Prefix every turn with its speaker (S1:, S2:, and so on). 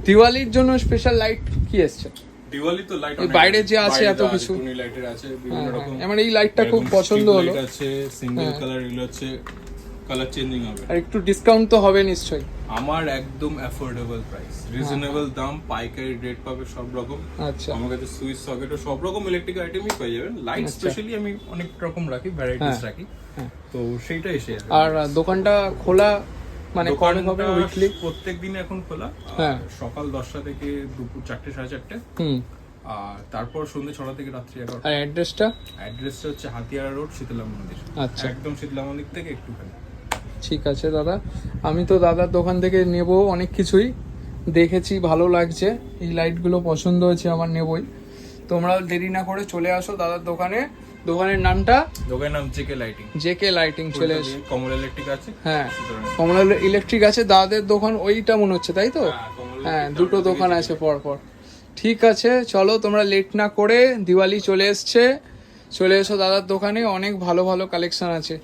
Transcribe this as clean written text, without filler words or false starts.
S1: দিওয়ালির জন্য special light কি এসছে?
S2: দিওয়ালি তো লাইট
S1: বাইরে যে আছে এত কিছু,
S2: টুনি লাইটের আছে বিভিন্ন রকম।
S1: আমার এই লাইটটা খুব পছন্দ হলো।
S2: আছে সিঙ্গেল কালার, এগুলো হচ্ছে কালার চেঞ্জিং হবে।
S1: আর একটু ডিসকাউন্ট তো হবে নিশ্চয়ই।
S2: আমার একদম অ্যাফোর্ডেবল প্রাইস, রিজনেবল দাম, পাইকারি রেট পাবে সব রকম।
S1: আচ্ছা,
S2: আমার কাছে সুইচ সকেটও সব রকম ইলেকট্রিক আইটেমই পেয়ে যাবেন। লাইট স্পেশালি আমি অনেক রকম রাখি, ভ্যারাইটিস রাখি, তো সেইটা এসে যাবে।
S1: আর দোকানটা খোলা মানে কবে হবে? উইকলি
S2: প্রত্যেক দিন এখন খোলা,
S1: হ্যাঁ।
S2: সকাল 10টা থেকে দুপুর 4টে 4:30। আর তারপর সন্ধ্যে 6টা থেকে রাত্রি 11টা।
S1: আর অ্যাড্রেসটা
S2: হচ্ছে হাতিয়ারা রোড, শীতলা মন্দির।
S1: আচ্ছা,
S2: একদম শীতলা মন্দির থেকে একটুখানি।
S1: ঠিক আছে দাদা, আমি তো দাদার দোকান থেকে নেব অনেক কিছুই, দেখেছি ভালো লাগছে, এই লাইটগুলো পছন্দ হয়েছে আমার, নেবই। তোমরাও দেরি না করে চলে আসো দাদার দোকানে। দোকানের নামটা?
S2: দোকানের নাম জেকে লাইটিং।
S1: জেকে লাইটিং, চলে এসো।
S2: কমলা ইলেকট্রিক আছে,
S1: হ্যাঁ, কমলা ইলেকট্রিক আছে, দাদাদের দোকান ওইটা মনে হচ্ছে, তাই তো? হ্যাঁ, দুটো দোকান আছে পর পর। ঠিক আছে, চলো তোমরা লেট না করে, দিওয়ালি চলে এসছে, চলে এসো দাদার দোকানে, অনেক ভালো ভালো কালেকশন আছে।